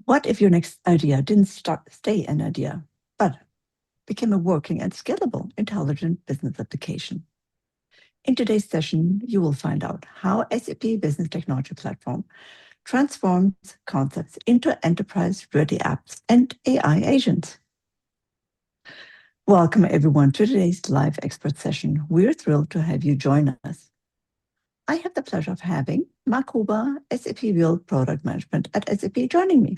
What if your next idea didn't stay an idea, but became a working and scalable intelligent business application? In today's session, you will find out how SAP Business Technology Platform transforms concepts into enterprise-ready apps and AI agents. Welcome everyone to today's live expert session. We're thrilled to have you join us. I have the pleasure of having Marc, SAP Build Product Management at SAP, joining me.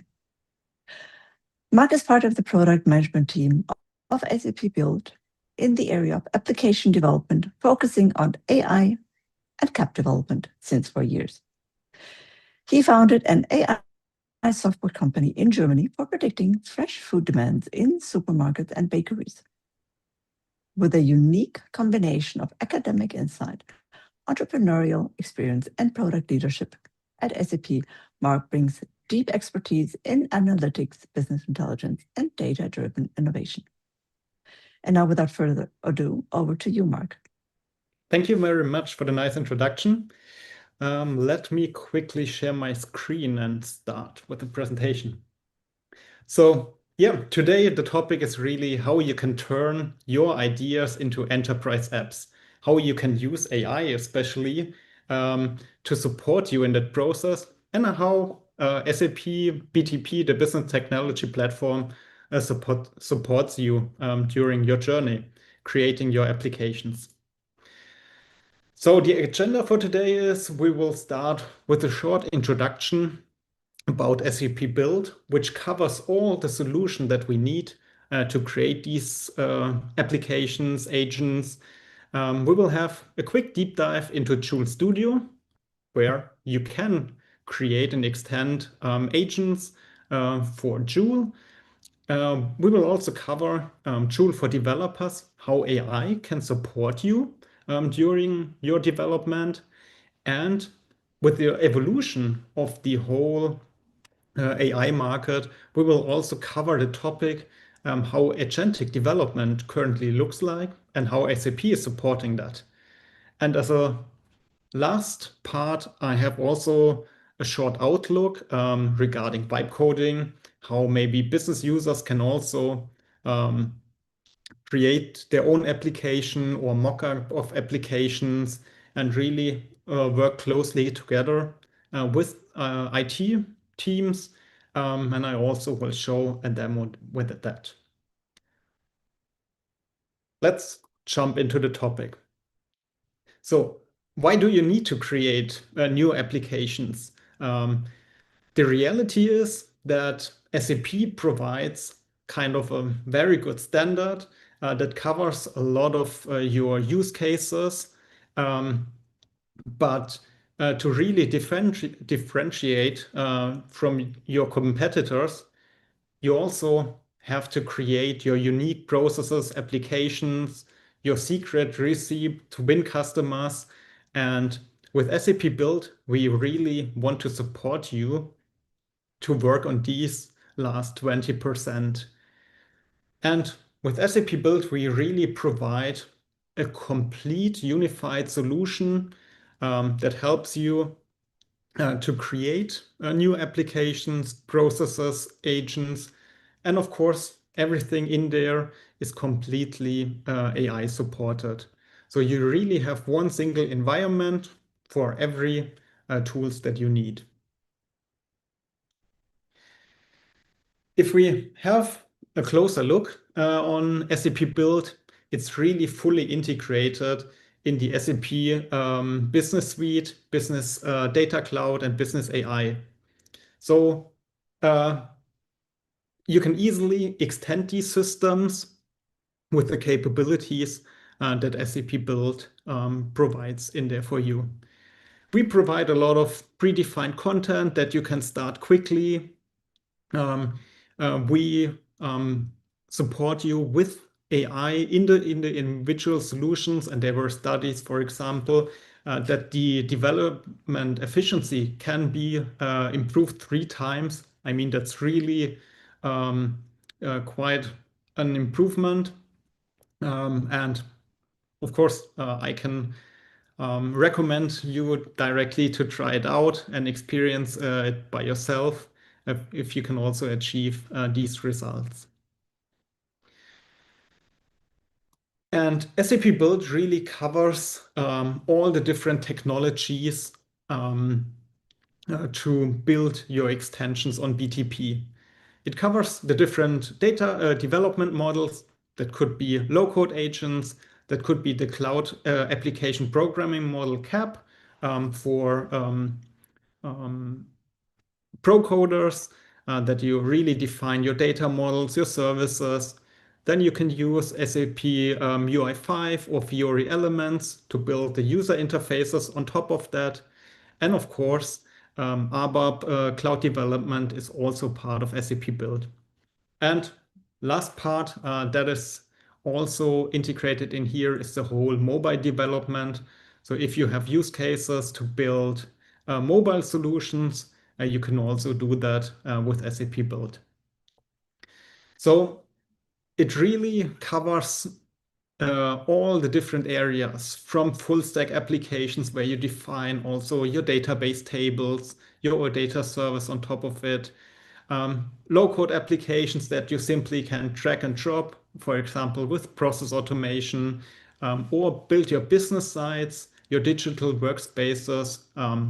Marc is part of the product management team of SAP Build in the area of application development, focusing on AI and CAP development since 4 years. He founded an AI software company in Germany for predicting fresh food demands in supermarkets and bakeries. With a unique combination of academic insight, entrepreneurial experience, and product leadership at SAP, Marc brings deep expertise in analytics, business intelligence, and data-driven innovation. And now, without further ado, over to you, Marc. Thank you very much for the nice introduction. Let me quickly share my screen and start with the presentation. So yeah, today the topic is really how you can turn your ideas into enterprise apps, how you can use AI especially to support you in that process, and how SAP BTP, the Business Technology Platform, supports you during your journey, creating your applications. So the agenda for today is we will start with a short introduction about SAP Build, which covers all the solution that we need to create these applications, agents. We will have a quick deep dive into Joule Studio, where you can create and extend agents for Joule. We will also cover Joule for developers, how AI can support you during your development. And with the evolution of the whole AI market, we will also cover the topic how agentic development currently looks like and how SAP is supporting that. And as a last part, I have also a short outlook regarding vibe coding, how maybe business users can also create their own application or mock-up of applications and really work closely together with IT teams. And I also will show a demo with that. Let's jump into the topic. So why do you need to create new applications? The reality is that SAP provides kind of a very good standard that covers a lot of your use cases. But to really differentiate from your competitors, you also have to create your unique processes, applications, your secret recipe to win customers. And with SAP Build, we really want to support you to work on these last 20%. And with SAP Build, we really provide a complete unified solution that helps you to create new applications, processes, agents, and of course, everything in there is completely AI supported. So you really have one single environment for every tools that you need. If we have a closer look on SAP Build, it's really fully integrated in the SAP Business Suite, Business Data Cloud, and Business AI. So you can easily extend these systems with the capabilities that SAP Build provides in there for you. We provide a lot of predefined content that you can start quickly. We support you with AI in the individual solutions, and there were studies, for example, that the development efficiency can be improved 3 times. I mean, that's really quite an improvement. And of course, I can recommend you directly to try it out and experience it by yourself. if you can also achieve these results. And SAP Build really covers all the different technologies to build your extensions on BTP. It covers the different data development models that could be low-code agents, that could be the cloud application programming model CAP for pro coders, that you really define your data models, your services. Then you can use SAP UI5 or Fiori elements to build the user interfaces on top of that. And of course, ABAP cloud development is also part of SAP Build. And last part that is also integrated in here is the whole mobile development. So if you have use cases to build mobile solutions, you can also do that with SAP Build. So it really covers all the different areas, from full stack applications where you define also your database tables, your data service on top of it, low-code applications that you simply can drag and drop, for example, with process automation, or build your business sites, your digital workspaces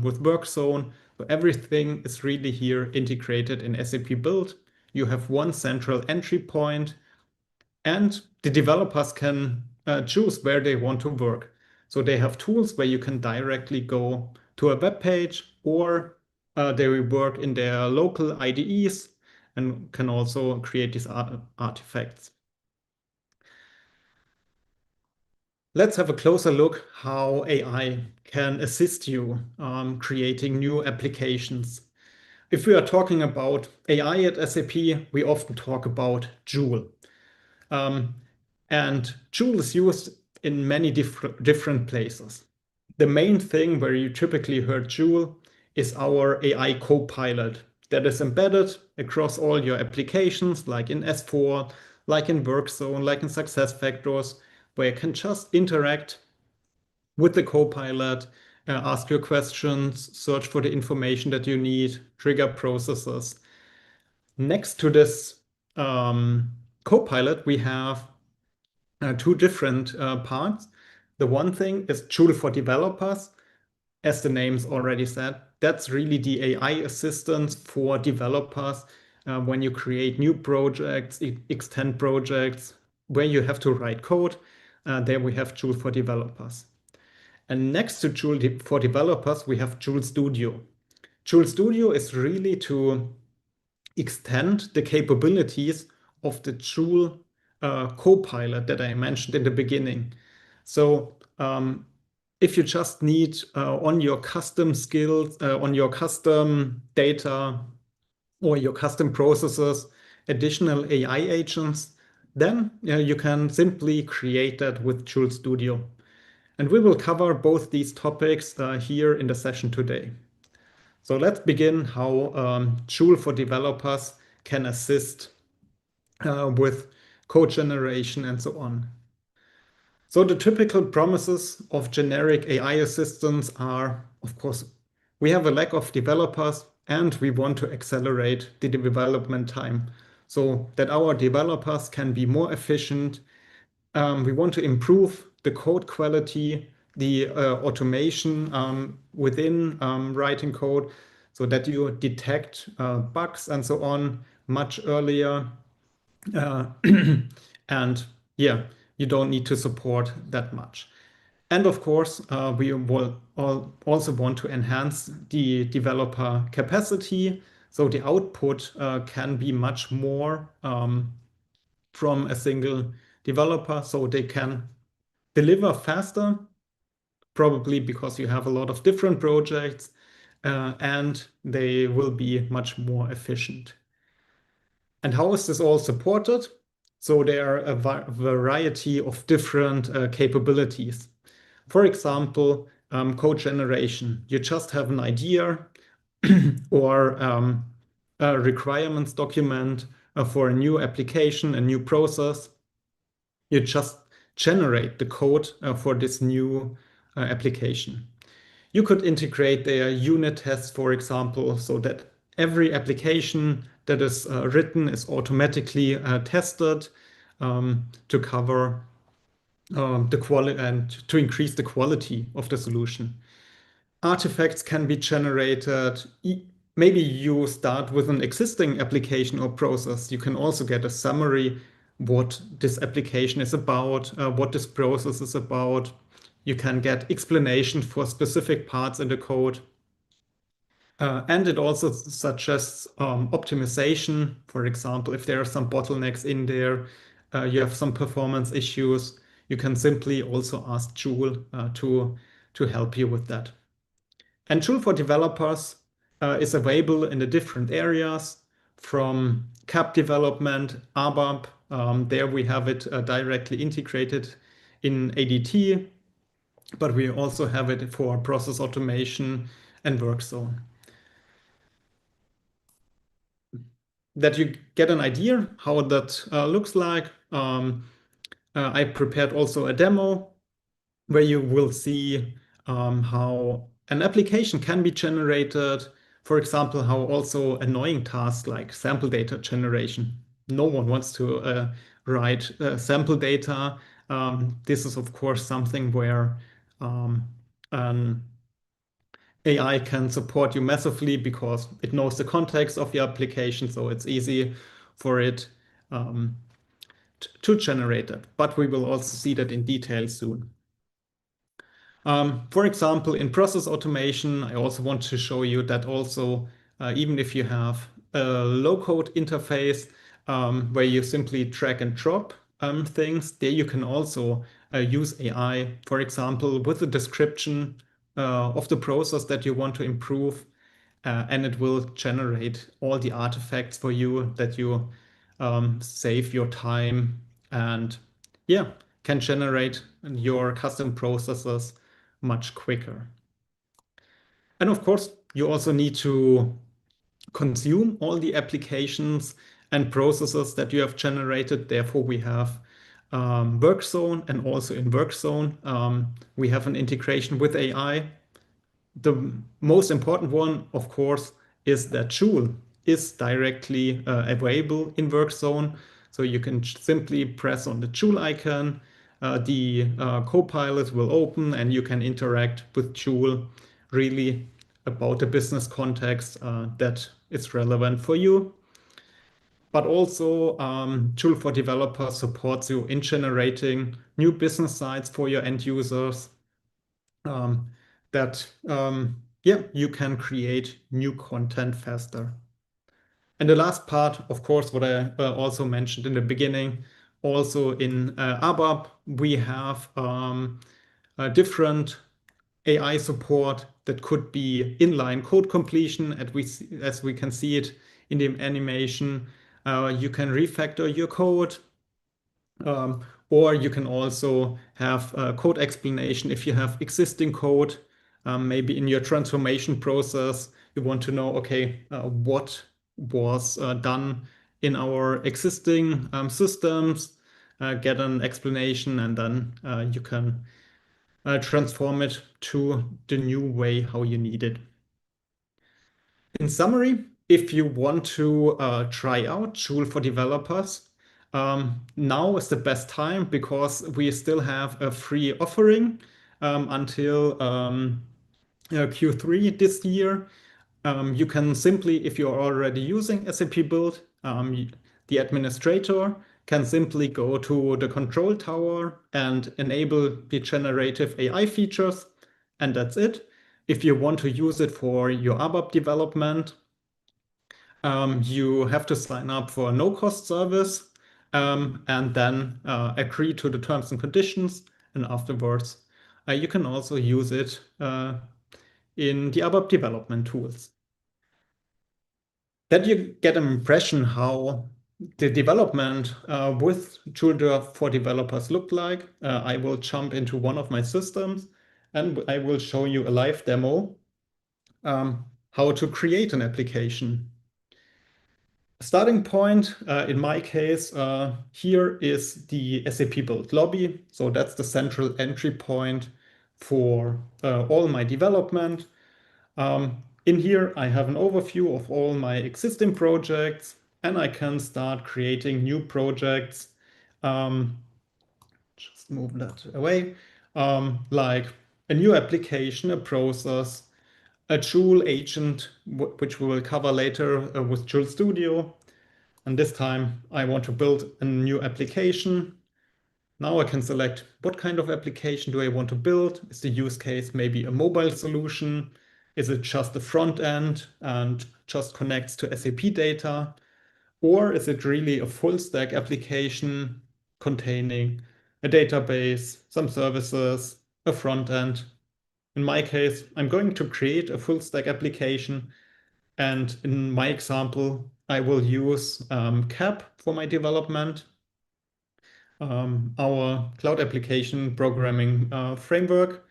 with WorkZone. So everything is really here integrated in SAP Build. You have one central entry point, and the developers can choose where they want to work. So they have tools where you can directly go to a web page, or they will work in their local IDEs and can also create these artifacts. Let's have a closer look how AI can assist you creating new applications. If we are talking about AI at SAP, we often talk about Joule. And Joule is used in many different places. The main thing where you typically heard Joule is our AI Copilot that is embedded across all your applications, like in S4, like in WorkZone, like in SuccessFactors, where you can just interact with the Copilot, ask your questions, search for the information that you need, trigger processes. Next to this Copilot, we have two different parts. The one thing is Joule for developers. As the name's already said, that's really the AI assistance for developers when you create new projects, extend projects, where you have to write code. There we have Joule for developers. And next to Joule for developers, we have Joule Studio. Joule Studio is really to extend the capabilities of the Joule Copilot that I mentioned in the beginning. So if you just need on your custom skills, on your custom data or your custom processes, additional AI agents, then you can simply create that with Joule Studio. And we will cover both these topics here in the session today. So let's begin how Joule for developers can assist with code generation and so on. So the typical promises of generic AI assistants are, of course, we have a lack of developers and we want to accelerate the development time so that our developers can be more efficient. We want to improve the code quality, the automation within writing code, so that you detect bugs and so on much earlier. And yeah, you don't need to support that much. And of course, we will also want to enhance the developer capacity. So the output can be much more from a single developer, so they can deliver faster, probably because you have a lot of different projects, and they will be much more efficient. And how is this all supported? So there are a variety of different capabilities. For example, code generation. You just have an idea or a requirements document for a new application, a new process. You just generate the code for this new application. You could integrate their unit tests, for example, so that every application that is written is automatically tested to cover the quality and to increase the quality of the solution. Artifacts can be generated. Maybe you start with an existing application or process. You can also get a summary what this application is about, what this process is about. You can get explanations for specific parts in the code. And it also suggests optimization. For example, if there are some bottlenecks in there, you have some performance issues, you can simply also ask Joule to help you with that. And Joule for developers is available in the different areas from CAP development, ABAP. There we have it directly integrated in ADT, but we also have it for process automation and workzone. That you get an idea how that looks like. I prepared also a demo where you will see how an application can be generated. For example, how also annoying tasks like sample data generation. No one wants to write sample data. This is, of course, something where an AI can support you massively because it knows the context of your application, so it's easy for it to generate it. But we will also see that in detail soon. For example, in process automation, I also want to show you that also, even if you have a low-code interface where you simply drag and drop things, there you can also use AI, for example, with a description of the process that you want to improve, and it will generate all the artifacts for you that you save your time and can generate your custom processes much quicker. And of course, you also need to consume all the applications and processes that you have generated. Therefore, we have workzone, and also in workzone, we have an integration with AI. The most important one, of course, is that Joule is directly available in workzone. So you can simply press on the Joule icon, the Copilot will open, and you can interact with Joule really about the business context that is relevant for you. But also Joule for developers supports you in generating new business sites for your end users that you can create new content faster. And the last part, of course, what I also mentioned in the beginning, also in ABAP, we have a different AI support that could be inline code completion, as we can see it in the animation. You can refactor your code, or you can also have a code explanation if you have existing code. Maybe in your transformation process, you want to know, okay, what was done in our existing systems, get an explanation, and then you can transform it to the new way how you need it. In summary, if you want to try out Joule for developers, now is the best time because we still have a free offering until Q3 this year. You can simply, if you're already using SAP Build, the administrator can simply go to the control tower and enable the generative AI features, and that's it. If you want to use it for your ABAP development, you have to sign up for a no-cost service and then agree to the terms and conditions, and afterwards you can also use it in the ABAP development tools. That you get an impression how the development with Joule for developers look like. I will jump into one of my systems and I will show you a live demo how to create an application. Starting point, in my case, here is the SAP Build lobby. So that's the central entry point for all my development. in here, I have an overview of all my existing projects, and I can start creating new projects. Just move that away. Like a new application, a process, a Joule agent, which we will cover later with Joule Studio. And this time I want to build a new application. Now I can select what kind of application do I want to build. Is the use case maybe a mobile solution? Is it just a front end and just connects to SAP data? Or is it really a full stack application containing a database, some services, a front end? In my case, I'm going to create a full stack application. And in my example, I will use CAP for my development, our cloud application programming framework.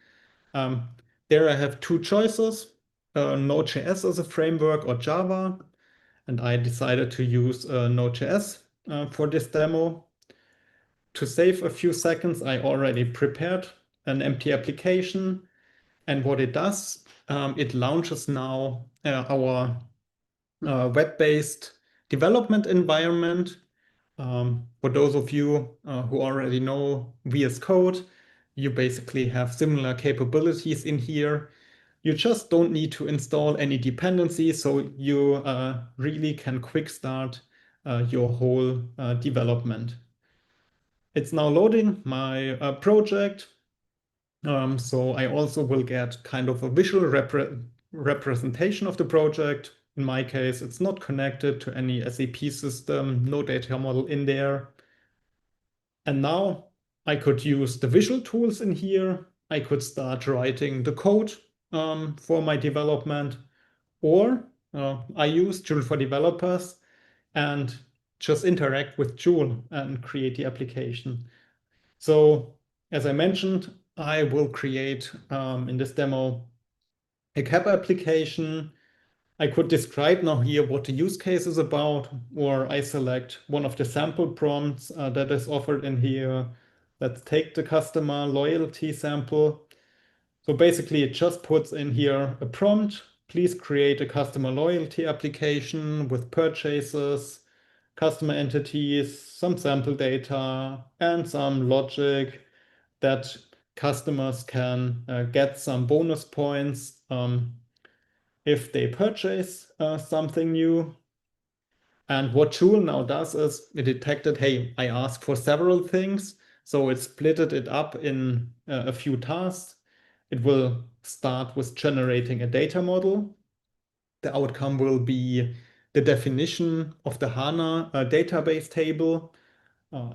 There I have two choices, Node.js as a framework or Java. And I decided to use Node.js for this demo. To save a few seconds, I already prepared an empty application. And what it does, it launches now our web-based development environment. For those of you who already know VS Code, you basically have similar capabilities in here. You just don't need to install any dependencies, so you really can quick start your whole development. It's now loading my project. So I also will get kind of a visual representation of the project. In my case, it's not connected to any SAP system, no data model in there. And now I could use the visual tools in here. I could start writing the code for my development, or I use Joule for developers and just interact with Joule and create the application. So as I mentioned, I will create in this demo a CAP application. I could describe now here what the use case is about, or I select one of the sample prompts that is offered in here. Let's take the customer loyalty sample. So basically it just puts in here a prompt. Please create a customer loyalty application with purchases, customer entities, some sample data, and some logic that customers can get some bonus points if they purchase something new. And what Joule now does is it detected, hey, I asked for several things. So it splitted it up in a few tasks. It will start with generating a data model. The outcome will be the definition of the HANA database table.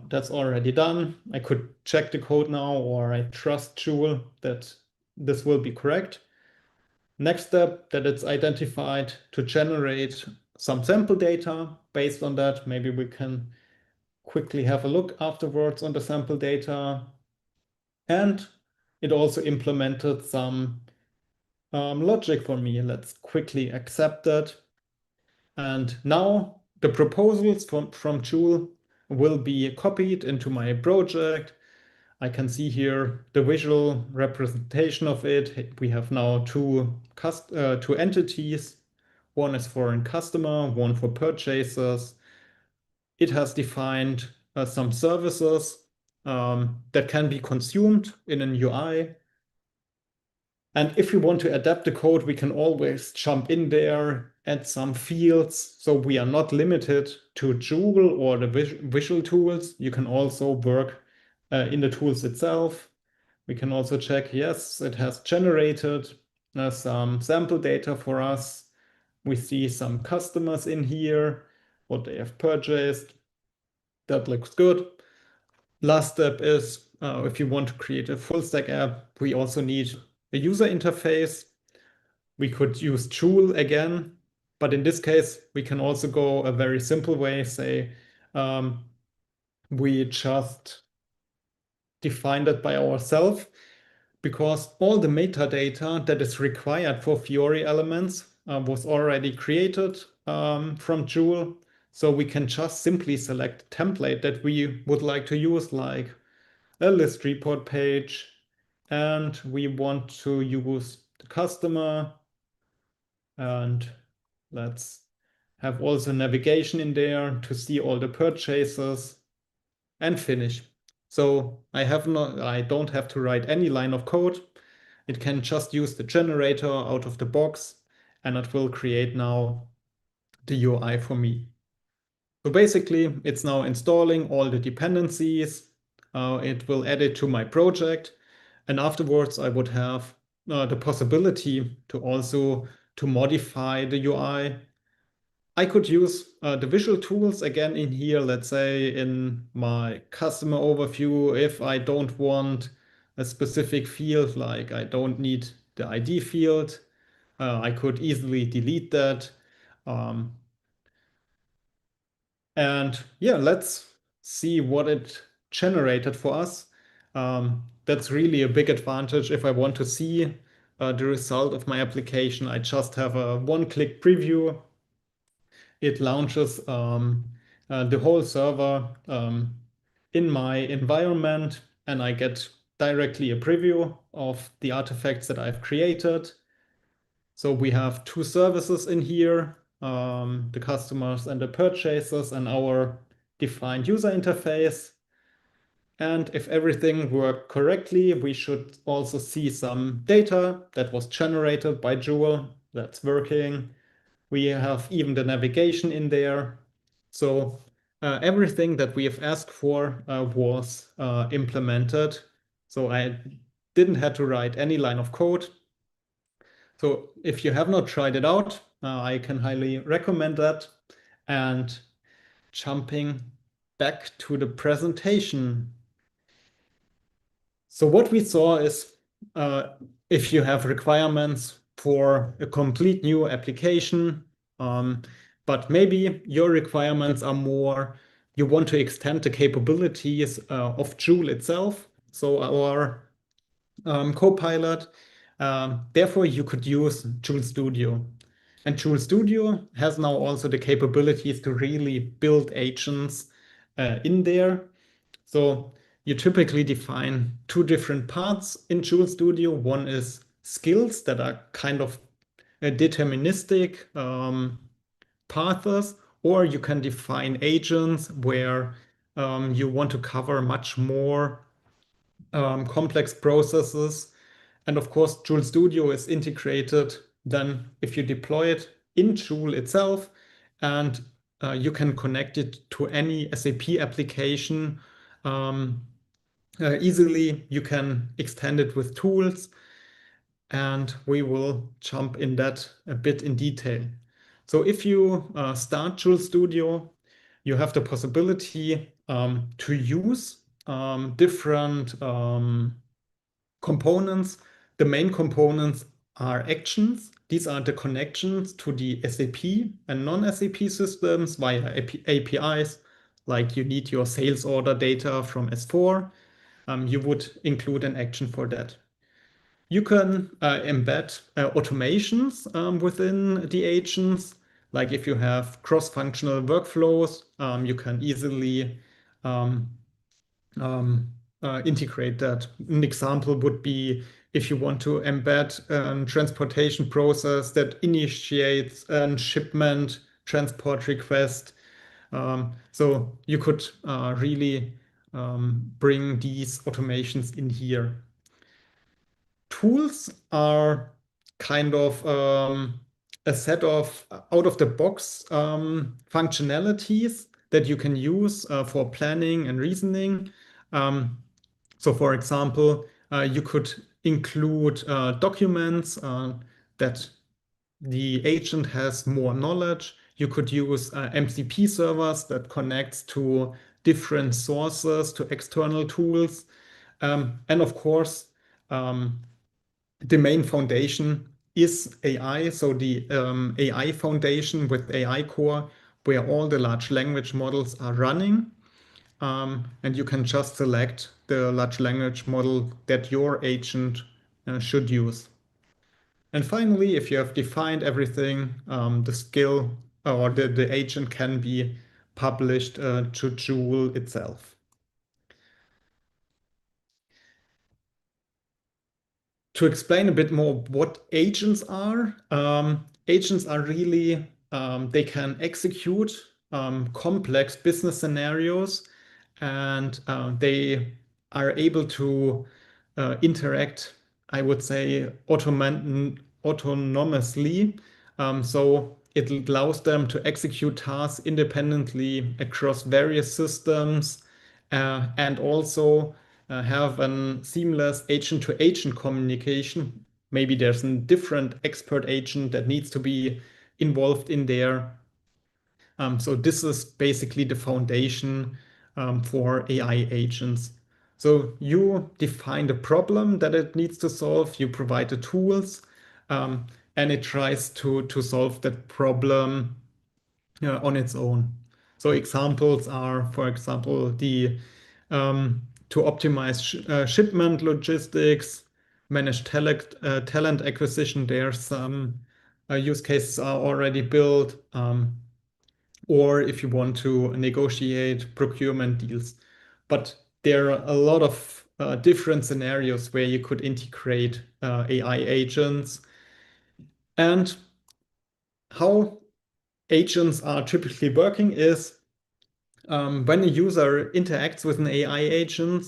That's already done. I could check the code now, or I trust Joule that this will be correct. Next step, that it's identified to generate some sample data. Based on that, maybe we can quickly have a look afterwards on the sample data. And it also implemented some logic for me. Let's quickly accept that. And now the proposals from Joule will be copied into my project. I can see here the visual representation of it. We have now two entities. One is for a customer, one for purchasers. It has defined some services that can be consumed in an UI. And if we want to adapt the code, we can always jump in there, add some fields. So we are not limited to Joule or the visual tools. You can also work in the tools itself. We can also check, yes, it has generated some sample data for us. We see some customers in here, what they have purchased. That looks good. Last step is if you want to create a full stack app, we also need a user interface. We could use Joule again, but in this case, we can also go a very simple way, say we just define that by ourselves, because all the metadata that is required for Fiori elements was already created from Joule. So we can just simply select a template that we would like to use, like a list report page, and we want to use the customer And let's have also navigation in there to see all the purchases and finish. So I don't have to write any line of code. It can just use the generator out of the box, and it will create now the UI for me. So basically, it's now installing all the dependencies. It will add it to my project, and afterwards I would have the possibility to also to modify the UI. I could use the visual tools again in here, let's say in my customer overview, if I don't want a specific field, like I don't need the ID field, I could easily delete that. Um, and yeah, let's see what it generated for us. That's really a big advantage. If I want to see the result of my application, I just have a one-click preview. It launches the whole server in my environment, and I get directly a preview of the artifacts that I've created. So we have two services in here, the customers and the purchasers, and our defined user interface. And if everything worked correctly, we should also see some data that was generated by Joule that's working. We have even the navigation in there. So everything that we have asked for was implemented. So I didn't have to write any line of code. So if you have not tried it out, I can highly recommend that. And jumping back to the presentation. So what we saw is if you have requirements for a complete new application, but maybe your requirements are more, you want to extend the capabilities of Joule itself. So our Copilot, therefore you could use Joule Studio. And Joule Studio has now also the capabilities to really build agents in there. So you typically define two different parts in Joule Studio. One is skills that are kind of deterministic paths, or you can define agents where you want to cover much more complex processes. And of course, Joule Studio is integrated then if you deploy it in Joule itself, and you can connect it to any SAP application easily. You can extend it with tools, and we will jump in that a bit in detail. So if you start Joule Studio, you have the possibility to use different components. The main components are actions. These are the connections to the SAP and non-SAP systems via APIs. Like you need your sales order data from S4. You would include an action for that. You can embed automations within the agents. Like if you have cross-functional workflows, you can easily integrate that. An example would be if you want to embed a transportation process that initiates a shipment transport request. So you could really bring these automations in here. Tools are kind of a set of out-of-the-box functionalities that you can use for planning and reasoning. So for example, you could include documents that the agent has more knowledge. You could use MCP servers that connects to different sources, to external tools. And of course, the main foundation is AI. So the AI foundation with AI core, where all the large language models are running. And you can just select the large language model that your agent should use. And finally, if you have defined everything, the skill or the agent can be published to Joule itself. To explain a bit more what agents are, agents are really, they can execute complex business scenarios, and they are able to interact, I would say, autonomously. So it allows them to execute tasks independently across various systems, and also have a seamless agent-to-agent communication. Maybe there's a different expert agent that needs to be involved in there. So this is basically the foundation for AI agents. So you define the problem that it needs to solve, you provide the tools, and it tries to solve that problem on its own. So examples are, for example, the to optimize shipment logistics, manage talent acquisition. There's some use cases are already built, or if you want to negotiate procurement deals. But there are a lot of different scenarios where you could integrate AI agents. And how agents are typically working is when a user interacts with an AI agent,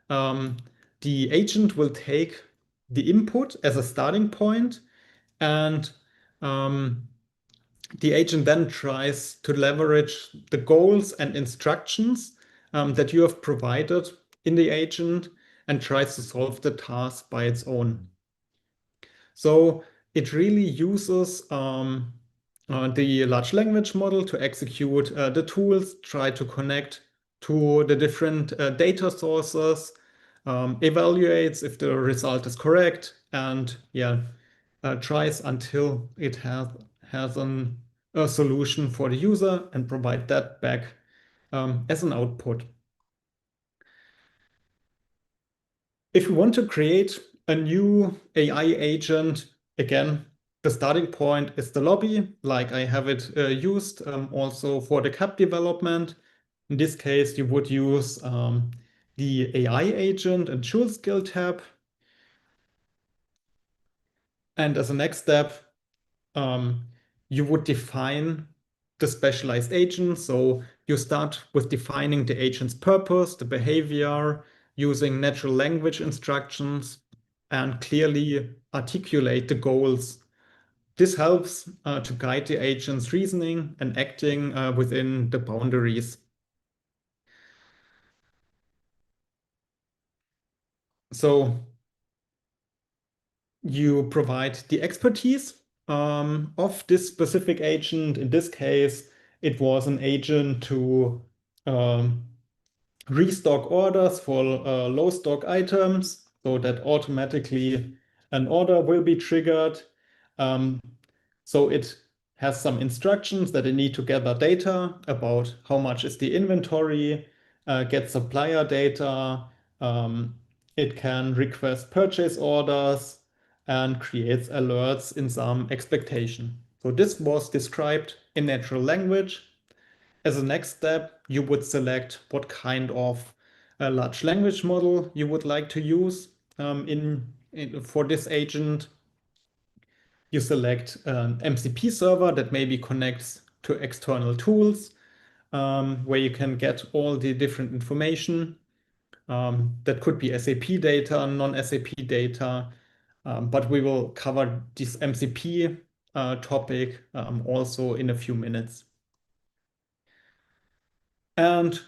the agent will take the input as a starting point, and the agent then tries to leverage the goals and instructions that you have provided in the agent and tries to solve the task by its own. So it really uses the large language model to execute the tools, try to connect to the different data sources, evaluates if the result is correct, and tries until it has a solution for the user and provide that back as an output. If you want to create a new AI agent, again, the starting point is the lobby, like I have it used also for the CAP development. In this case, you would use the AI agent and Joule skill tab. And as a next step, you would define the specialized agent. So you start with defining the agent's purpose, the behavior, using natural language instructions, and clearly articulate the goals. This helps to guide the agent's reasoning and acting within the boundaries. So you provide the expertise of this specific agent. In this case, it was an agent to restock orders for low stock items, so that automatically an order will be triggered. So it has some instructions that it need to gather data about how much is the inventory, get supplier data, it can request purchase orders, and creates alerts in some expectation. So this was described in natural language. As a next step, you would select what kind of large language model you would like to use for this agent. You select an MCP server that maybe connects to external tools, where you can get all the different information. That could be SAP data, non-SAP data, but we will cover this MCP topic also in a few minutes. And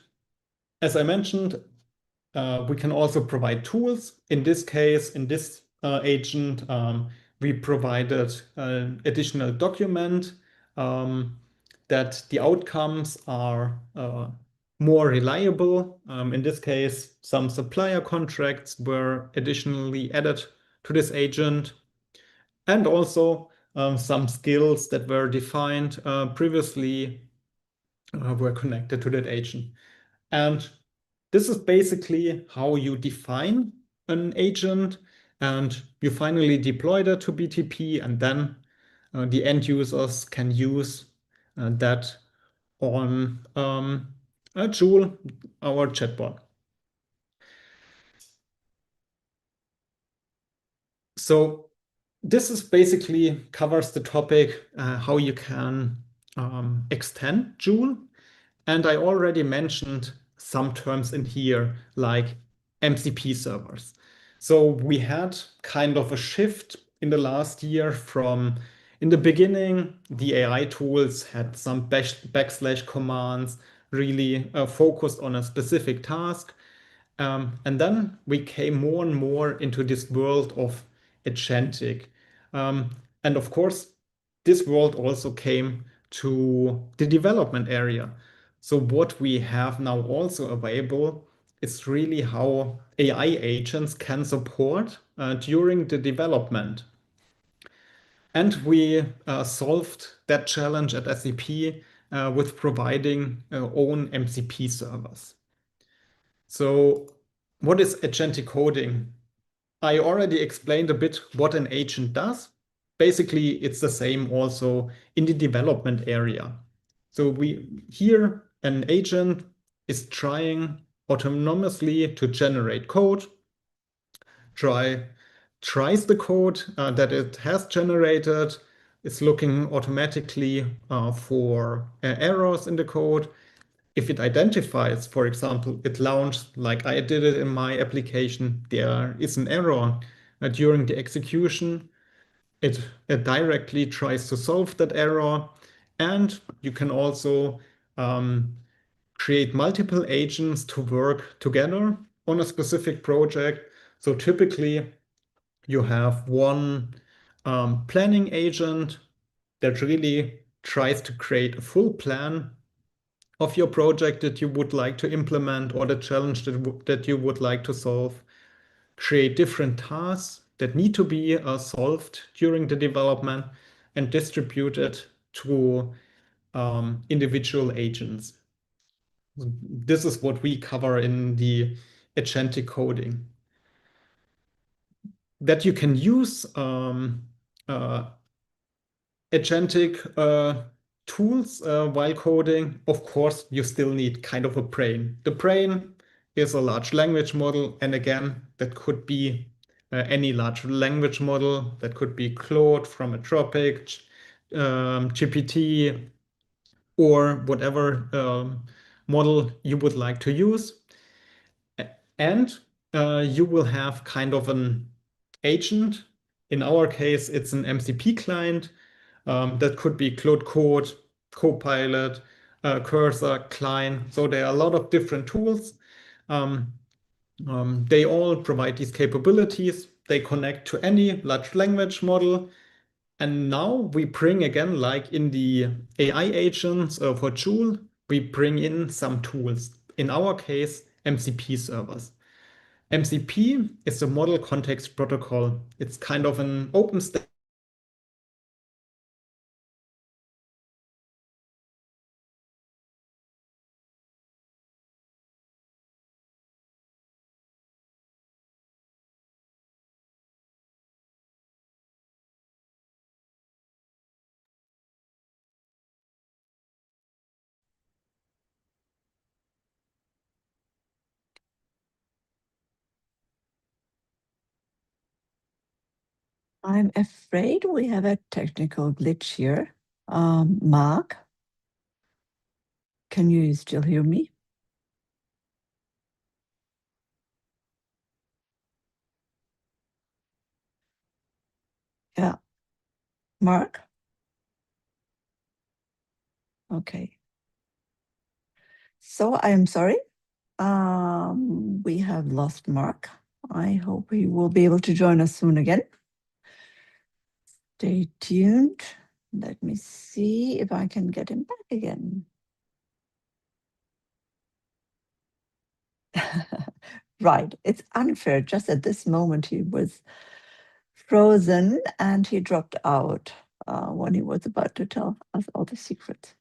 as I mentioned, we can also provide tools. In this case, in this agent, we provided an additional document that the outcomes are more reliable. In this case, some supplier contracts were additionally added to this agent, and also some skills that were defined previously were connected to that agent. And this is basically how you define an agent, and you finally deploy that to BTP, and then the end users can use that on Joule, our chatbot. So this is basically covers the topic how you can extend Joule. And I already mentioned some terms in here like MCP servers. So we had kind of a shift in the last year from, in the beginning, the AI tools had some backslash commands, really focused on a specific task. And then we came more and more into this world of agentic. And of course, this world also came to the development area. So what we have now also available is really how AI agents can support during the development. And we solved that challenge at SAP with providing our own MCP servers. So what is agentic coding? I already explained a bit what an agent does. Basically, it's the same also in the development area. So here an agent is trying autonomously to generate code, tries the code that it has generated, is looking automatically for errors in the code. If it identifies, for example, it launched like I did it in my application, there is an error during the execution. It directly tries to solve that error. And you can also create multiple agents to work together on a specific project. So typically you have one planning agent that really tries to create a full plan of your project that you would like to implement or the challenge that you would like to solve. Create different tasks that need to be solved during the development and distribute it to individual agents. This is what we cover in the agentic coding. That you can use agentic tools while coding, of course, you still need kind of a brain. The brain is a large language model. And again, that could be any large language model. That could be Claude from Anthropic, GPT, or whatever model you would like to use. And you will have kind of an agent. In our case, it's an MCP client. That could be Claude Code, Copilot, Cursor, Klein. So there are a lot of different tools. They all provide these capabilities. They connect to any large language model. And now we bring again, like in the AI agents for Joule, we bring in some tools. In our case, MCP servers. MCP is the Model Context Protocol. It's kind of an open standard. I'm afraid we have a technical glitch here. Marc, can you still hear me? Yeah. Marc? Okay. So I'm sorry. We have lost Marc. I hope he will be able to join us soon again. Stay tuned. Let me see if I can get him back again. Right. It's unfair. Just at this moment, he was frozen and he dropped out when he was about to tell us all the secrets.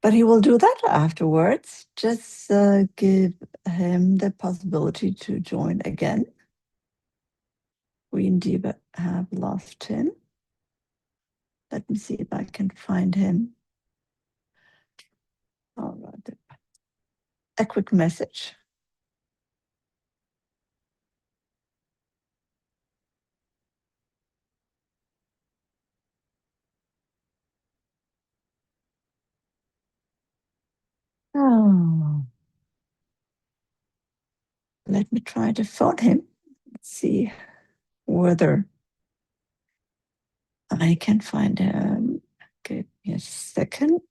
But he will do that afterwards. Just give him the possibility to join again. We indeed have lost him. Let me see if I can find him. All right. A quick message. Oh, let me try to phone him. Let's see whether I can find him. Give me a second.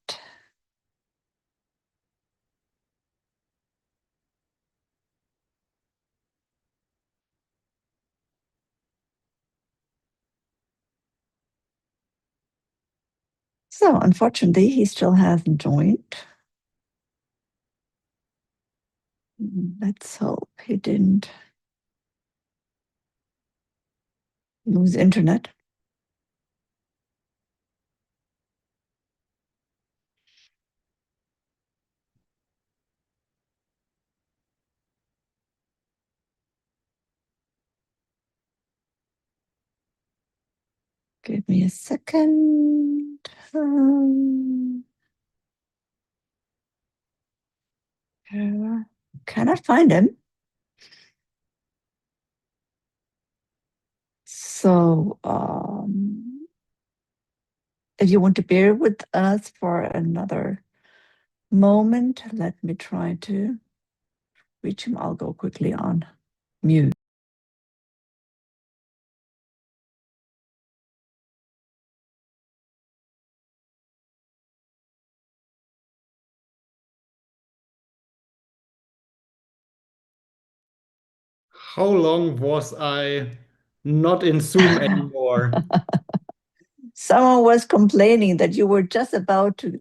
So unfortunately, he still hasn't joined. Let's hope he didn't lose internet. Give me a second. Cannot find him. So if you want to bear with us for another moment, let me try to reach him. I'll go quickly on mute. How long was I not in Zoom anymore? Someone was complaining that you were just about to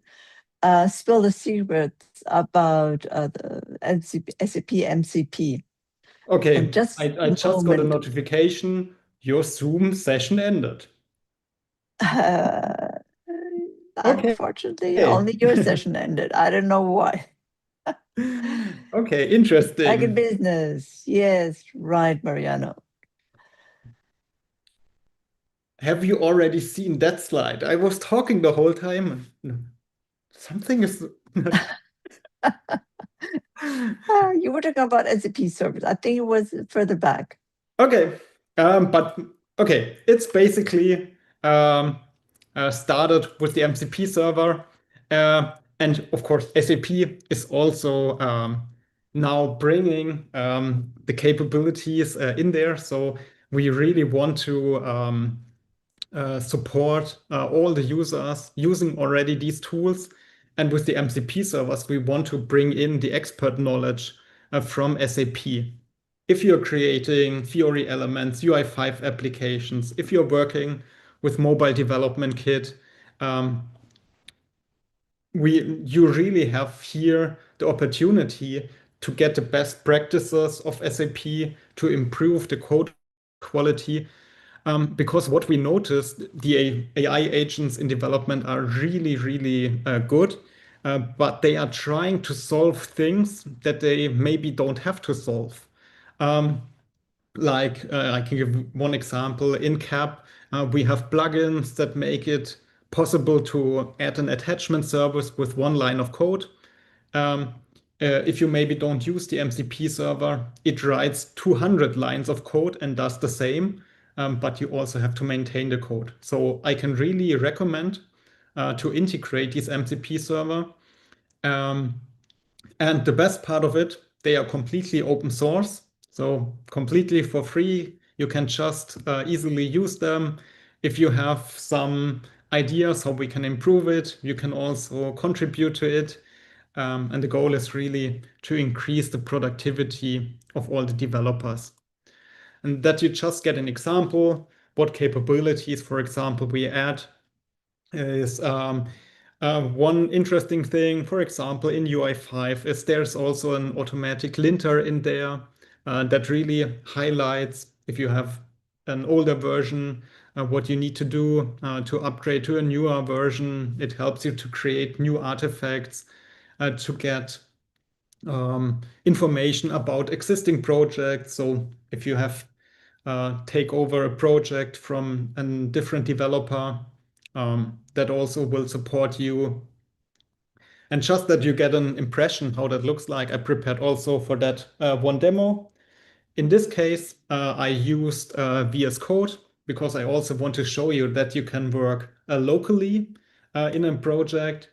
spill the secrets about the SAP MCP. Okay, And just I a just got a moment, notification. Your Zoom session ended. uh, Okay. unfortunately, only your session ended. I don't know why. Okay, Back in interesting. business. Yes, right, Mariano. Have you already seen that slide? I was talking the whole time. Something is not. You were talking about SAP service. I think it was further back. Okay, but okay, it's basically started with the MCP server, and of course, SAP is also now bringing the capabilities in there. So we really want to support all the users using already these tools. And with the MCP servers, we want to bring in the expert knowledge from SAP. If you're creating Fiori elements, UI5 applications, if you're working with mobile development kit, um, you really have here the opportunity to get the best practices of SAP to improve the code quality. Because what we noticed, the AI agents in development are really, really good, but they are trying to solve things that they maybe don't have to solve. I can give one example. In CAP, we have plugins that make it possible to add an attachment service with one line of code. Um, if you maybe don't use the MCP server, it writes 200 lines of code and does the same, but you also have to maintain the code. So I can really recommend to integrate this MCP server. Um, and the best part of it, they are completely open source, so completely for free. You can just easily use them. If you have some ideas how we can improve it, you can also contribute to it. And the goal is really to increase the productivity of all the developers. And that you just get an example, what capabilities, for example, we add is one interesting thing, for example, in UI5 is there's also an automatic linter in there that really highlights if you have an older version, what you need to do to upgrade to a newer version. It helps you to create new artifacts, to get information about existing projects. So if you have take over a project from a different developer, that also will support you. And just that you get an impression how that looks like, I prepared also for that one demo. In this case, I used VS Code because I also want to show you that you can work locally in a project.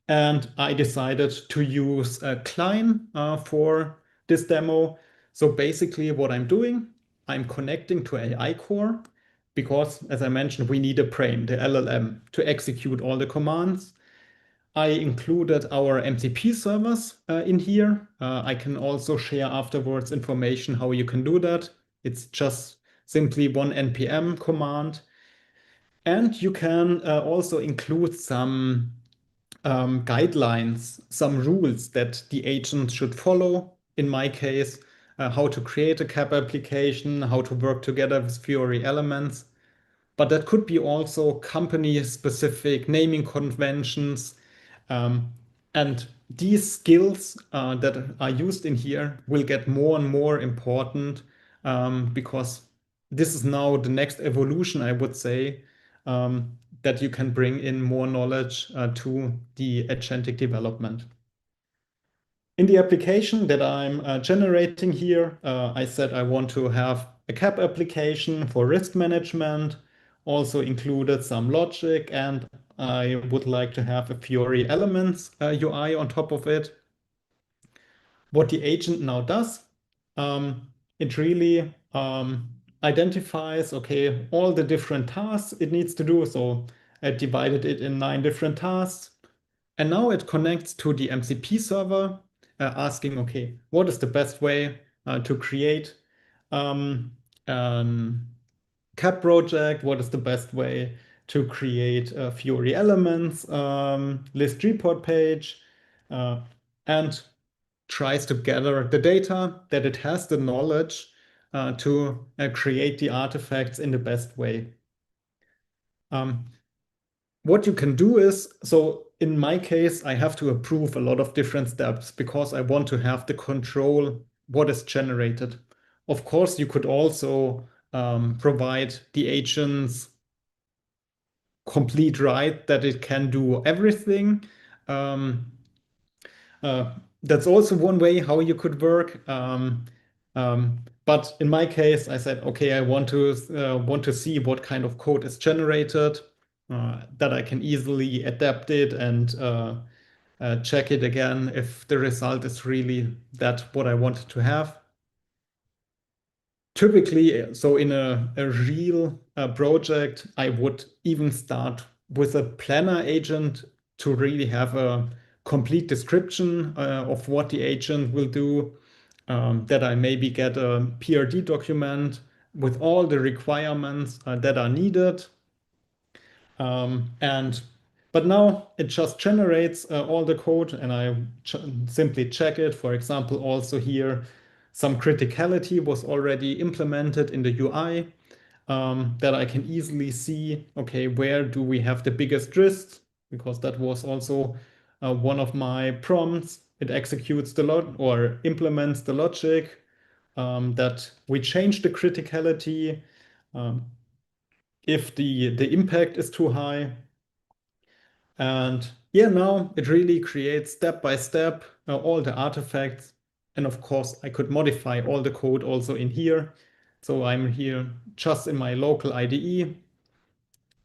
And I decided to use Klein for this demo. So basically what I'm doing, I'm connecting to AI Core because, as I mentioned, we need a brain, the LLM, to execute all the commands. I included our MCP servers in here. I can also share afterwards information how you can do that. It's just simply one npm command. And you can also include some guidelines, some rules that the agent should follow. In my case, how to create a CAP application, how to work together with Fiori elements. But that could be also company-specific naming conventions. And these skills that are used in here will get more and more important because this is now the next evolution, I would say, that you can bring in more knowledge to the agentic development. In the application that I'm generating here, I said I want to have a CAP application for risk management, also included some logic, and I would like to have a Fiori Elements UI on top of it. What the agent now does, it really identifies, okay, all the different tasks it needs to do. So I divided it in 9 different tasks. And now it connects to the MCP server, asking, okay, what is the best way to create CAP project? What is the best way to create Fiori elements, list report page, and tries to gather the data that it has the knowledge to create the artifacts in the best way. What you can do is, so in my case, I have to approve a lot of different steps because I want to have the control what is generated. Of course, you could also provide the agents complete right that it can do everything. That's also one way how you could work. But in my case, I said, okay, I want to see what kind of code is generated, that I can easily adapt it and check it again if the result is really that what I wanted to have. Typically, so in a real project, I would even start with a planner agent to really have a complete description of what the agent will do, that I maybe get a PRD document with all the requirements that are needed. But now it just generates all the code and I simply check it. For example, also here, some criticality was already implemented in the UI that I can easily see, okay, where do we have the biggest risks? Because that was also one of my prompts. It executes the lot or implements the logic that we change the criticality if the impact is too high. And yeah, now it really creates step by step all the artifacts. And of course, I could modify all the code also in here. So I'm here just in my local IDE.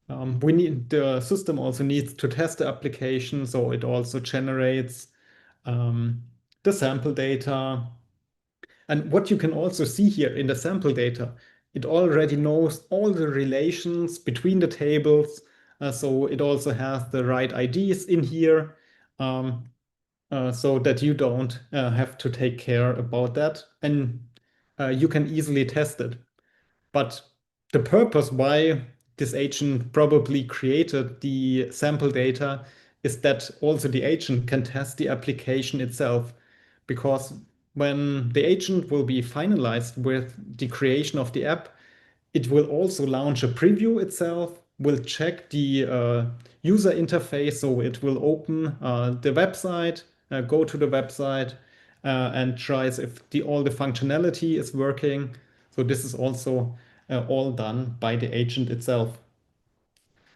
The system also needs to test the application, so it also generates the sample data. And what you can also see here in the sample data, it already knows all the relations between the tables. So it also has the right IDs in here so that you don't have to take care about that. And you can easily test it. But the purpose why this agent probably created the sample data is that also the agent can test the application itself. Because when the agent will be finalized with the creation of the app, it will also launch a preview itself, will check the user interface. So it will open the website, go to the website, and tries if all the functionality is working. So this is also all done by the agent itself.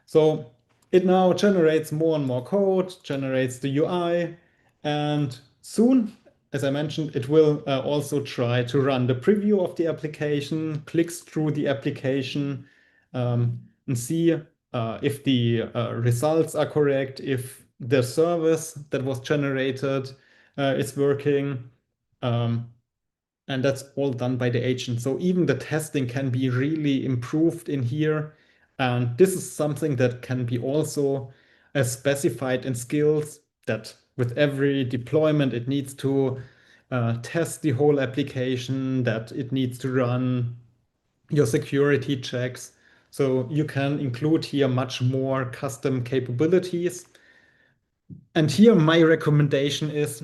So it now generates more and more code, generates the UI, and soon, as I mentioned, it will also try to run the preview of the application, clicks through the application, and see if the results are correct, if the service that was generated is working. And that's all done by the agent. So even the testing can be really improved in here. And this is something that can be also specified in skills that with every deployment, it needs to test the whole application, that it needs to run your security checks. So you can include here much more custom capabilities. And here my recommendation is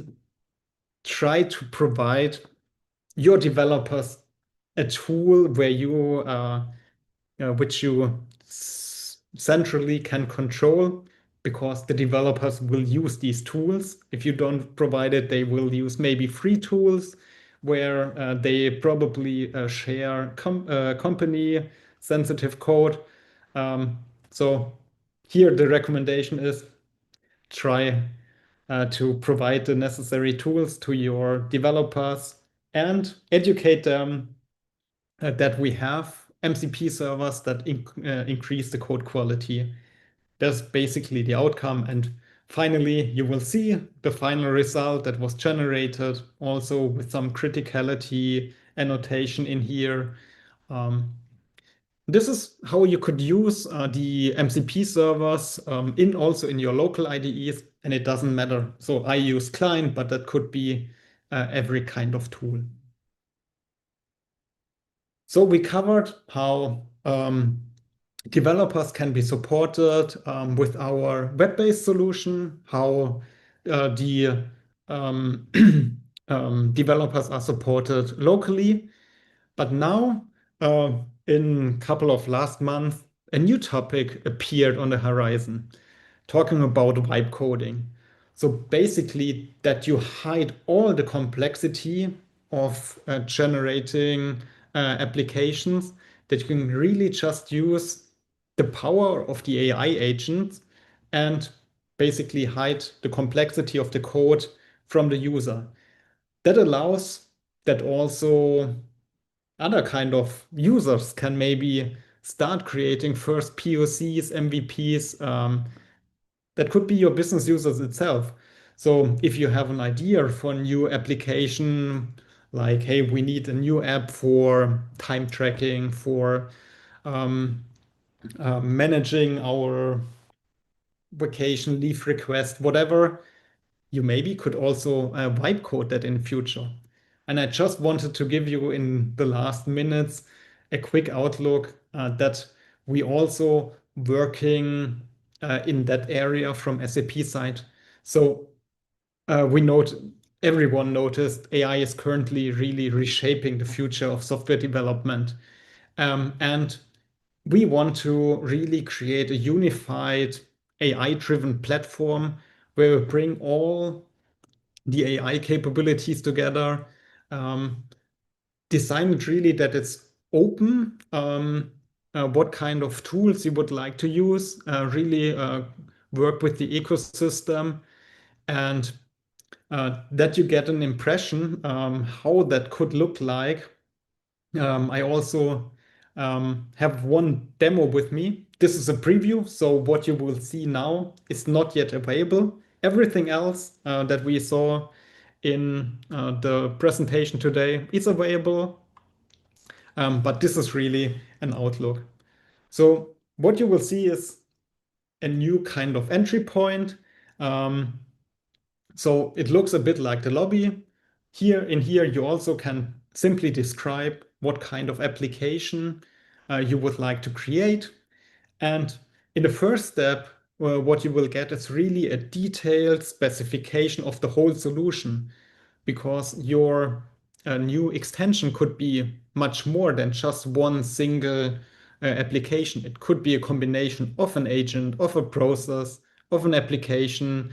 try to provide your developers a tool where which you centrally can control, because the developers will use these tools. If you don't provide it, they will use maybe free tools where they probably share company sensitive code. So here the recommendation is try to provide the necessary tools to your developers and educate them that we have MCP servers that increase the code quality. That's basically the outcome. And finally, you will see the final result that was generated, also with some criticality annotation in here. This is how you could use the MCP servers also in your local IDEs, and it doesn't matter. So I use client, but that could be every kind of tool. So we covered how developers can be supported with our web-based solution, how the developers are supported locally. But now, in a couple of last months, a new topic appeared on the horizon, talking about vibe coding. So basically, that you hide all the complexity of generating applications, that you can really just use the power of the AI agents and basically hide the complexity of the code from the user. That allows that also other kind of users can maybe start creating first POCs, MVPs. That could be your business users itself. So if you have an idea for a new application, like, hey, we need a new app for time tracking, for managing our vacation leave request, whatever, you maybe could also vibe code that in future. And I just wanted to give you in the last minutes a quick outlook that we also working in that area from SAP side. So everyone noticed AI is currently really reshaping the future of software development. And we want to really create a unified AI-driven platform where we bring all the AI capabilities together, design it really that it's open, what kind of tools you would like to use, really work with the ecosystem, and that you get an impression how that could look like. I also have one demo with me. This is a preview, so what you will see now is not yet available. Everything else that we saw in the presentation today is available, but this is really an outlook. So what you will see is a new kind of entry point. So it looks a bit like the lobby. Here you also can simply describe what kind of application you would like to create. And in the first step, what you will get is really a detailed specification of the whole solution, because your new extension could be much more than just one single application. It could be a combination of an agent, of a process, of an application.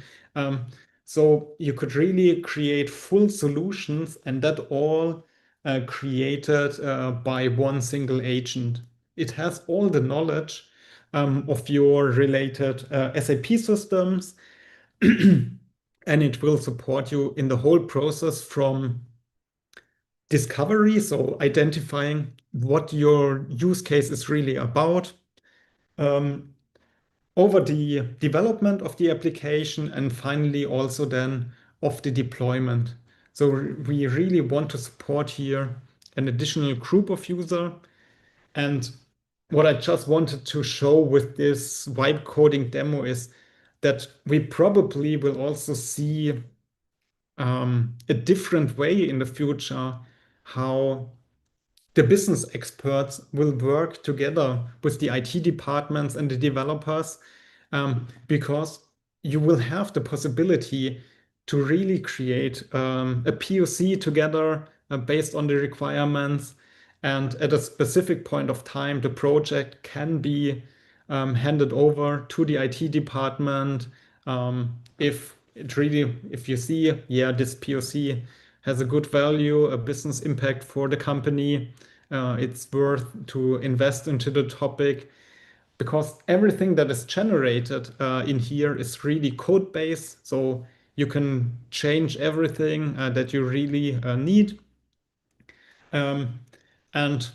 So you could really create full solutions, and that all created by one single agent. It has all the knowledge of your related SAP systems, and it will support you in the whole process from discovery, so identifying what your use case is really about, over the development of the application, and finally also then of the deployment. So we really want to support here an additional group of user. And what I just wanted to show with this vibe coding demo is that we probably will also see a different way in the future how the business experts will work together with the IT departments and the developers, because you will have the possibility to really create a POC together based on the requirements. And at a specific point of time, the project can be handed over to the IT department if you see, yeah, this POC has a good value, a business impact for the company. It's worth to invest into the topic because everything that is generated in here is really code based. So you can change everything that you really need. And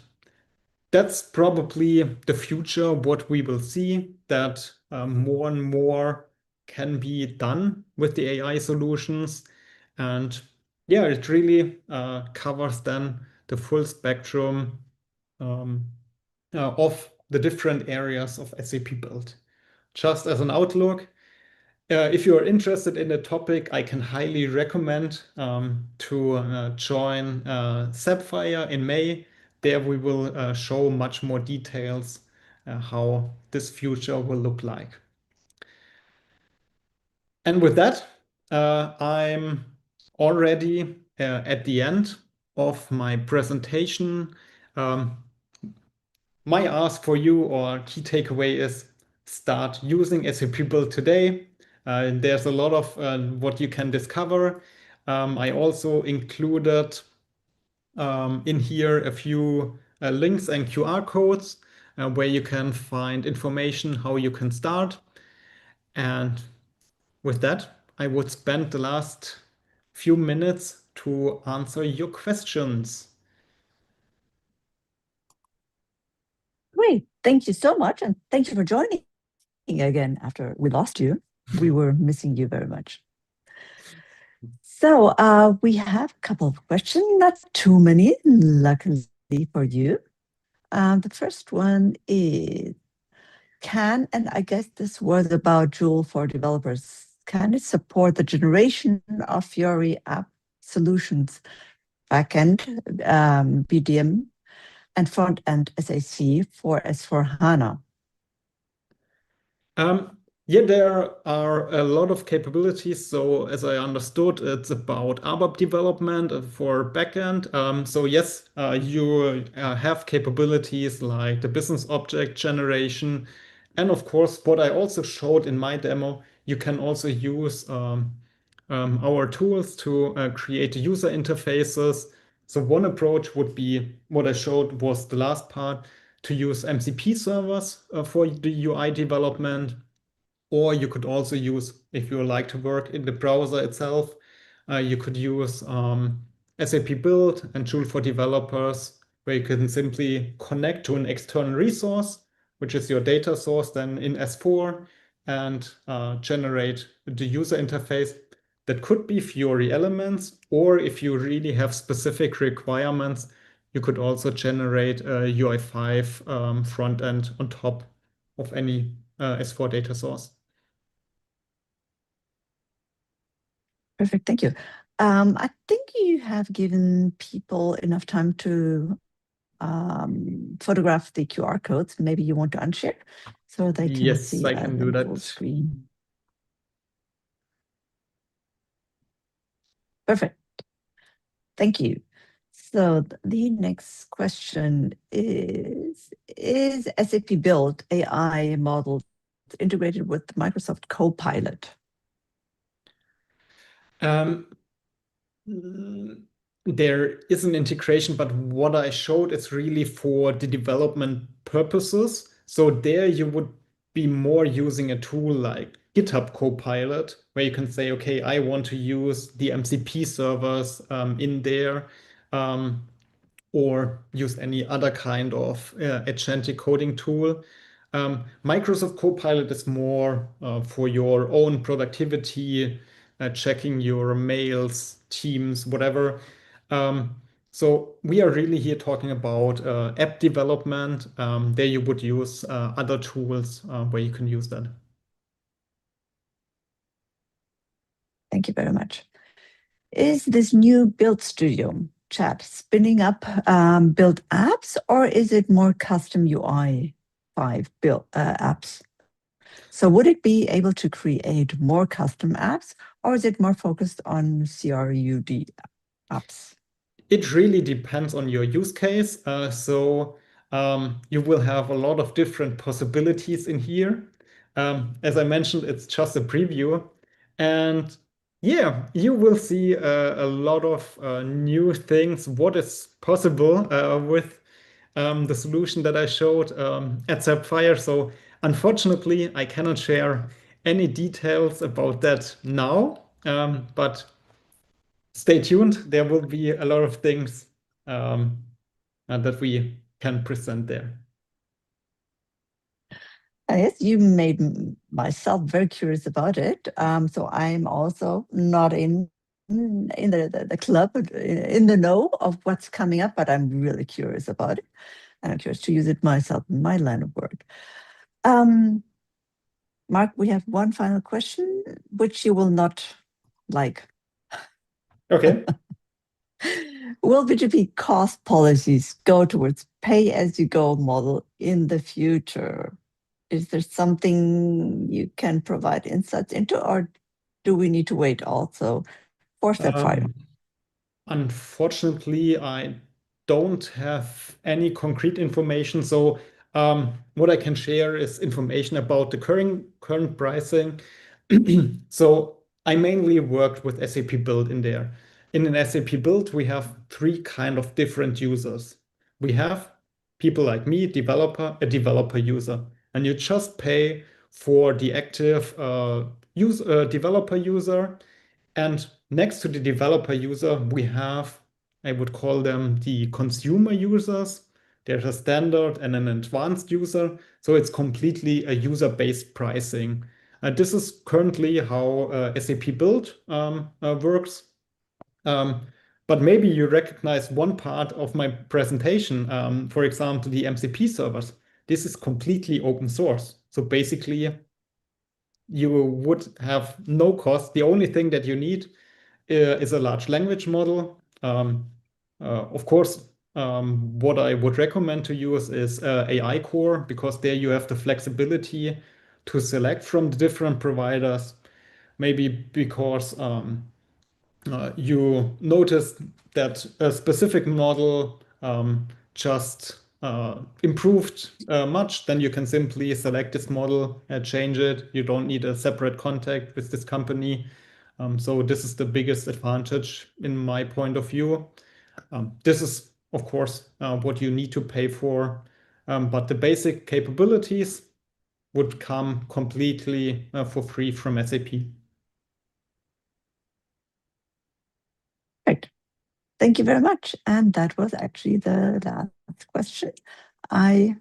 that's probably the future, what we will see, that more and more can be done with the AI solutions. And yeah, it really covers then the full spectrum of the different areas of SAP Build. Just as an outlook, if you are interested in the topic, I can highly recommend to join Sapphire in May. There we will show much more details how this future will look like. And with that, I'm already at the end of my presentation. My ask for you or key takeaway is start using SAP Build today. There's a lot of what you can discover. I also included in here a few links and QR codes where you can find information how you can start. And with that, I would spend the last few minutes to answer your questions. Great. Thank you so much. And thank you for joining again after we lost you. We were missing you very much. So we have a couple of questions, not too many, luckily for you. The first one is, and I guess this was about Joule for developers, can it support the generation of Fiori app solutions, backend BDM, and front-end SAC for S/4HANA? Yeah, there are a lot of capabilities. So as I understood, it's about ABAP development for backend. So yes, you have capabilities like the business object generation. And of course, what I also showed in my demo, you can also use our tools to create user interfaces. So one approach would be what I showed was the last part, to use MCP servers for the UI development. Or you could also use, if you like to work in the browser itself, you could use SAP Build and Joule for developers, where you can simply connect to an external resource, which is your data source then in S4, and generate the user interface. That could be Fiori elements, or if you really have specific requirements, you could also generate a UI5 front end on top of any S4 data source. Perfect, thank you. I think you have given people enough time to photograph the QR codes. Maybe you want to unshare so they can Yes, see I can do full that. screen. Perfect. Thank you. So the next question is SAP Build AI model integrated with Microsoft Copilot? There is an integration, but what I showed is really for the development purposes. So there you would be more using a tool like GitHub Copilot, where you can say, okay, I want to use the MCP servers in there, or use any other kind of agentic coding tool. Microsoft Copilot is more for your own productivity, checking your mails, Teams, whatever. So we are really here talking about app development. There you would use other tools where you can use that. Thank you very much. Is this new Build Studio chat spinning up build apps, or is it more custom UI 5 build apps? So would it be able to create more custom apps, or is it more focused on CRUD apps? It really depends on your use case. You will have a lot of different possibilities in here. As I mentioned, it's just a preview. And yeah, you will see a lot of new things, what is possible with the solution that I showed at Sapphire. So unfortunately, I cannot share any details about that now, but stay tuned. There will be a lot of things that we can present there. Yes, you made myself very curious about it. So I'm also not in the club, in the know of what's coming up, but I'm really curious about it. And I'm curious to use it myself in my line of work. Marc, we have one final question, which you will not like. Okay. Will BTP cost policies go towards pay-as-you-go model in the future? Is there something you can provide insights into, or do we need to wait also for Sapphire? Unfortunately, I don't have any concrete information. So what I can share is information about the current pricing. So I mainly worked with SAP Build in there. In an SAP Build, we have three kind of different users. We have people like me, a developer user, and you just pay for the active developer user. And next to the developer user, we have, I would call them the consumer users. There's a standard and an advanced user. So it's completely a user-based pricing. This is currently how SAP Build works. But maybe you recognize one part of my presentation, for example, the MCP servers. This is completely open source. So basically, you would have no cost. The only thing that you need is a large language model. Of course, what I would recommend to use is AI Core, because there you have the flexibility to select from the different providers. Maybe because you noticed that a specific model just improved much, then you can simply select this model and change it. You don't need a separate contact with this company. So this is the biggest advantage in my point of view. This is, of course, what you need to pay for. But the basic capabilities would come completely for free from SAP. Right. Thank you very much. And that was actually the last question. I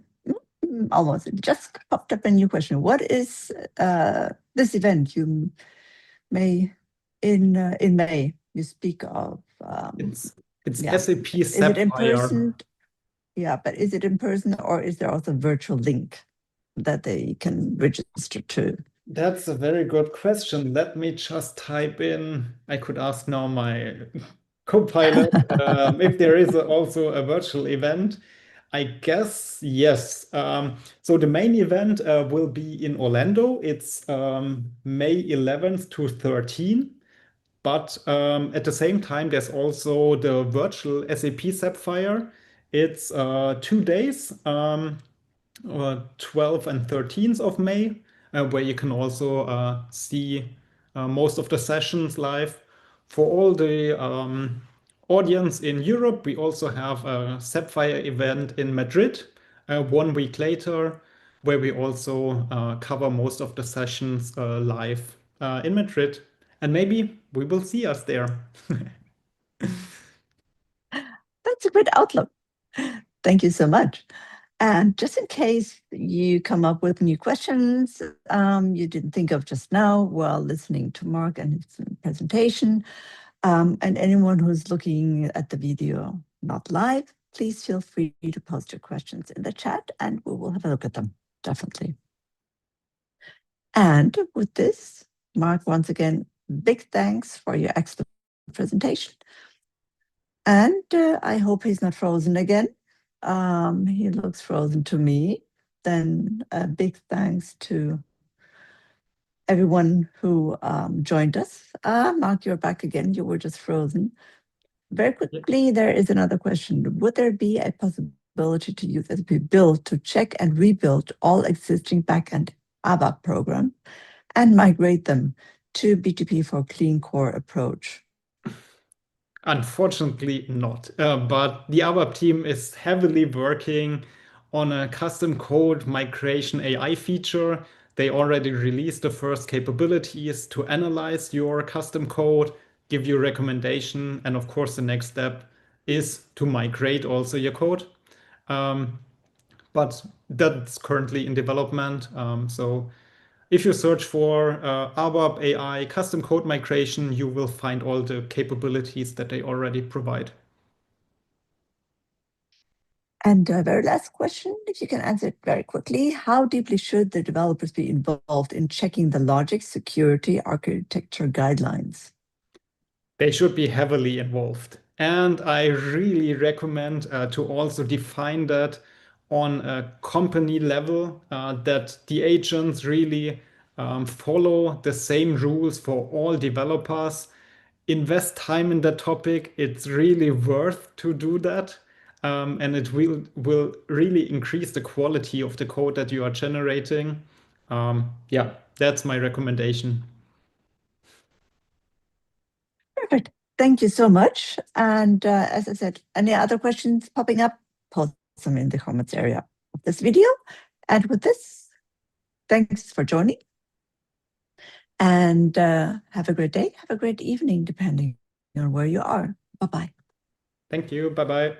almost just popped up a new question. What is this event you may in May you speak of? It's yeah. SAP Is it in Sapphire. person? Yeah, but is it in person, or is there also a virtual link that they can register to? That's a very good question. Let me just type in. I could ask now my co-pilot if there is also a virtual event. I guess yes. So the main event will be in Orlando. It's May 11th to 13th. But at the same time, there's also the virtual SAP Sapphire. It's 2 days, 12th and 13th of May, where you can also see most of the sessions live. For all the audience in Europe, we also have a Sapphire event in Madrid 1 week later, where we also cover most of the sessions live in Madrid. And maybe we will see us there. That's a great outlook. Thank you so much. And just in case you come up with new questions you didn't think of just now while listening to Marc and his presentation, and anyone who's looking at the video not live, please feel free to post your questions in the chat and we will have a look at them, definitely. And with this, Marc, once again, big thanks for your excellent presentation. And I hope he's not frozen again. He looks frozen to me. Then a big thanks to everyone who joined us. Marc, you're back again. You were just frozen. Very quickly, there is another question. Would there be a possibility to use SAP Build to check and rebuild all existing backend ABAP programs and migrate them to BTP for clean core approach? Unfortunately not, but the ABAP team is heavily working on a custom code migration AI feature. They already released the first capabilities to analyze your custom code, give you recommendation, and of course the next step is to migrate also your code. But that's currently in development. So if you search for ABAP AI custom code migration, you will find all the capabilities that they already provide. And very last question, if you can answer it very quickly, how deeply should the developers be involved in checking the logic, security, architecture guidelines? They should be heavily involved. And I really recommend to also define that on a company level, that the agents really follow the same rules for all developers. Invest time in that topic. It's really worth to do that. And it will really increase the quality of the code that you are generating. Yeah, that's my recommendation. Perfect. Thank you so much. And as I said, any other questions popping up, post them in the comments area of this video. And with this, thanks for joining. And have a great day, have a great evening, depending on where you are. Bye-bye. Thank you. Bye-bye.